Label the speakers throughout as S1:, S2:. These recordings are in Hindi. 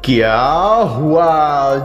S1: क्या हुआ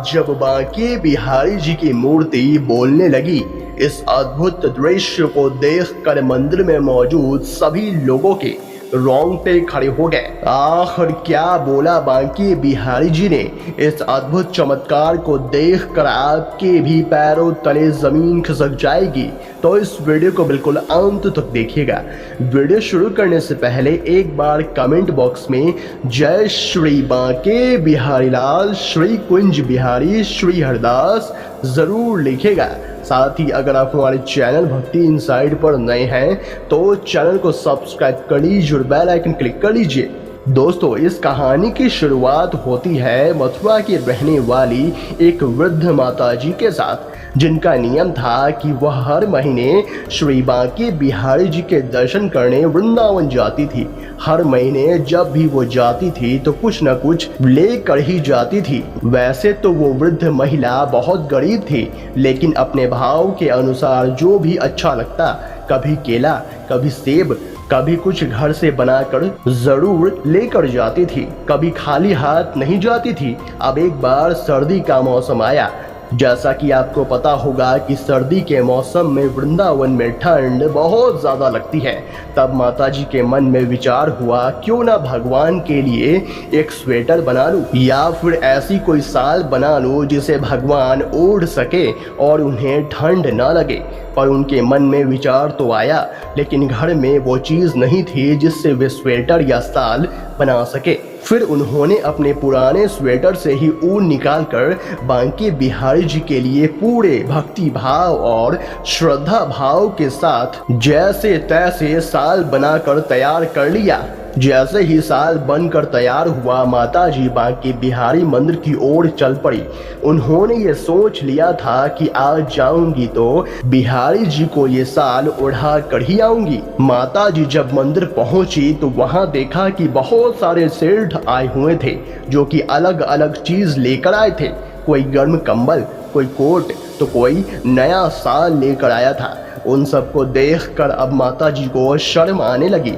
S1: जब बांके बिहारी जी की मूर्ति बोलने लगी। इस अद्भुत दृश्य को देखकर मंदिर में मौजूद सभी लोगों के रोंगटे खड़े हो गए। आखिर क्या बोला बांके बिहारी जी ने। इस अद्भुत चमत्कार को देखकर आपके भी पैरों तले जमीन खिसक जाएगी। तो इस वीडियो को बिल्कुल अंत तक देखिएगा। वीडियो शुरू करने से पहले एक बार कमेंट बॉक्स में जय श्री बांके बिहारी लाल, श्री कुंज बिहारी, श्री हरदास जरूर लिखेगा। साथ ही अगर आप हमारे चैनल भक्ति इनसाइड पर नए हैं तो चैनल को सब्सक्राइब कर लीजिए और बेल आइकन क्लिक कर लीजिए। दोस्तों, इस कहानी की शुरुआत होती है मथुरा की रहने वाली एक वृद्ध माताजी के साथ, जिनका नियम था कि वह हर महीने श्री बांके बिहारी जी के दर्शन करने वृंदावन जाती थी। हर महीने जब भी वो जाती थी तो कुछ न कुछ लेकर ही जाती थी। वैसे तो वो वृद्ध महिला बहुत गरीब थी, लेकिन अपने भाव के अनुसार जो भी अच्छा लगता, कभी केला, कभी सेब, कभी कुछ घर से बनाकर जरूर लेकर जाती थी। कभी खाली हाथ नहीं जाती थी। अब एक बार सर्दी का मौसम आया। जैसा कि आपको पता होगा कि सर्दी के मौसम में वृंदावन में ठंड बहुत ज़्यादा लगती है। तब माताजी के मन में विचार हुआ, क्यों ना भगवान के लिए एक स्वेटर बना लूं, या फिर ऐसी कोई साल बना लूं जिसे भगवान ओढ़ सके और उन्हें ठंड ना लगे। पर उनके मन में विचार तो आया, लेकिन घर में वो चीज़ नहीं थी जिससे वे स्वेटर या साल बना सके। फिर उन्होंने अपने पुराने स्वेटर से ही ऊन निकालकर बांके बिहारी जी के लिए पूरे भक्ति भाव और श्रद्धा भाव के साथ जैसे तैसे साल बनाकर तैयार कर लिया। जैसे ही साल बनकर तैयार हुआ, माताजी बांके बिहारी मंदिर की ओर चल पड़ी। उन्होंने ये सोच लिया था कि आज जाऊंगी तो बिहारी जी को ये साल ओढ़ा कर ही आऊंगी। माताजी जब मंदिर पहुंची तो वहां देखा कि बहुत सारे सेठ आए हुए थे, जो कि अलग अलग चीज लेकर आए थे। कोई गर्म कंबल, कोई कोट, तो कोई नया साल लेकर आया था। उन सबको देखकर अब माताजी को शर्म आने लगी।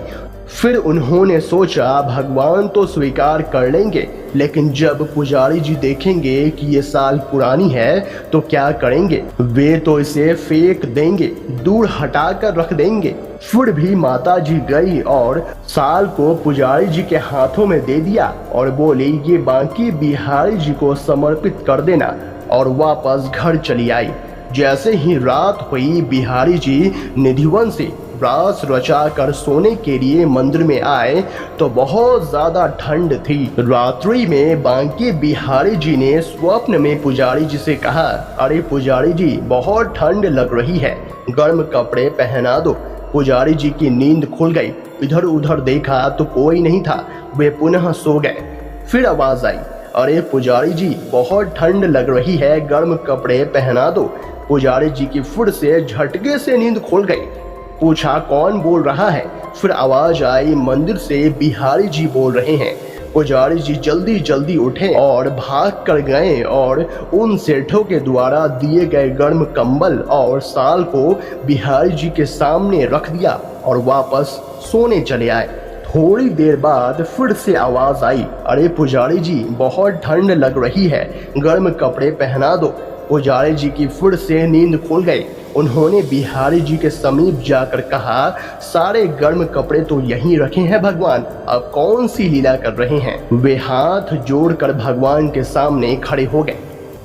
S1: फिर उन्होंने सोचा, भगवान तो स्वीकार कर लेंगे, लेकिन जब पुजारी जी देखेंगे कि ये साल पुरानी है तो क्या करेंगे। वे तो इसे फेंक देंगे, दूर हटाकर रख देंगे। फिर भी माता जी गई और साल को पुजारी जी के हाथों में दे दिया और बोली, ये बांके बिहारी जी को समर्पित कर देना, और वापस घर चली आई। जैसे ही रात हुई, बिहारी जी निधिवन से रास रचा कर सोने के लिए मंदिर में आए तो बहुत ज्यादा ठंड थी। रात्रि में बांके बिहारी जी ने स्वप्न में पुजारी जी से कहा, अरे पुजारी जी, बहुत ठंड लग रही है, गर्म कपड़े पहना दो। पुजारी जी की नींद खुल गई। इधर उधर देखा तो कोई नहीं था। वे पुनः सो गए। फिर आवाज आई, अरे पुजारी जी, बहुत ठंड लग रही है, गर्म कपड़े पहना दो। पुजारी जी की फिर से झटके से नींद खुल गई। पूछा, कौन बोल रहा है। फिर आवाज आई, मंदिर से बिहारी जी बोल रहे हैं। पुजारी जी जल्दी जल्दी उठे और भाग कर गए और उन सेठों के द्वारा दिए गए गर्म कंबल और साल को बिहारी जी के सामने रख दिया और वापस सोने चले आए। थोड़ी देर बाद फिर से आवाज आई, अरे पुजारी जी, बहुत ठंड लग रही है, गर्म कपड़े पहना दो। पुजारी जी की फिर से नींद खुल गई। उन्होंने बिहारी जी के समीप जाकर कहा, सारे गर्म कपड़े तो यहीं रखे हैं भगवान, अब कौन सी लीला कर रहे हैं। वे हाथ जोड़कर भगवान के सामने खड़े हो गए।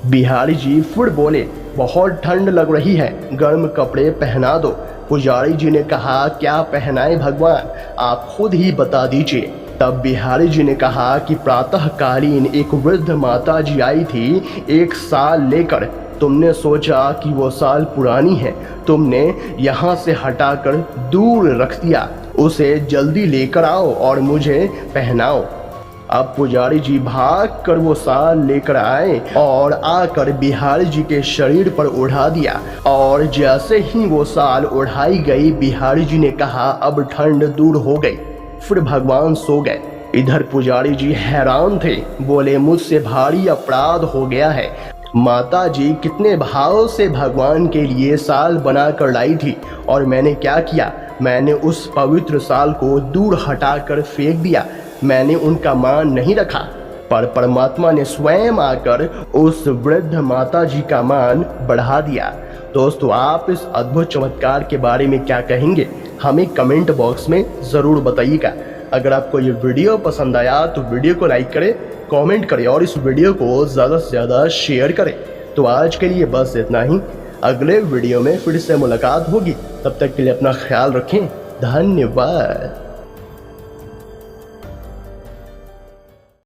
S1: बिहारी जी फिर बोले, बहुत ठंड लग रही है, गर्म कपड़े पहना दो। पुजारी जी ने कहा, क्या पहनाए भगवान, आप खुद ही बता दीजिए। तब बिहारी जी ने कहा कि प्रातःकालीन एक वृद्ध माता जी आई थी एक साल लेकर। तुमने सोचा कि वो साल पुरानी है, तुमने यहाँ से हटाकर दूर रख दिया। उसे जल्दी लेकर आओ और मुझे पहनाओ। अब पुजारी जी भाग कर वो साल लेकर आए और आकर बिहारी जी के शरीर पर उड़ा दिया। और जैसे ही वो साल उड़ाई गई, बिहारी जी ने कहा, अब ठंड दूर हो गई। फिर भगवान सो गए। इधर पुजारी जी हैरान थे, बोले, मुझसे भारी अपराध हो गया है। माता जी कितने भाव से भगवान के लिए साल बना कर लाई थी और मैंने क्या किया, मैंने उस पवित्र साल को दूर हटाकर फेंक दिया। मैंने उनका मान नहीं रखा। पर परमात्मा ने स्वयं आकर उस वृद्ध माता जी का मान बढ़ा दिया। दोस्तों, आप इस अद्भुत चमत्कार के बारे में क्या कहेंगे, हमें कमेंट बॉक्स में ज़रूर बताइएगा। अगर आपको ये वीडियो पसंद आया तो वीडियो को लाइक करें, कमेंट करें और इस वीडियो को ज़्यादा से ज़्यादा शेयर करें। तो आज के लिए बस इतना ही। अगले वीडियो में फिर से मुलाकात होगी। तब तक के लिए अपना ख्याल रखें। धन्यवाद।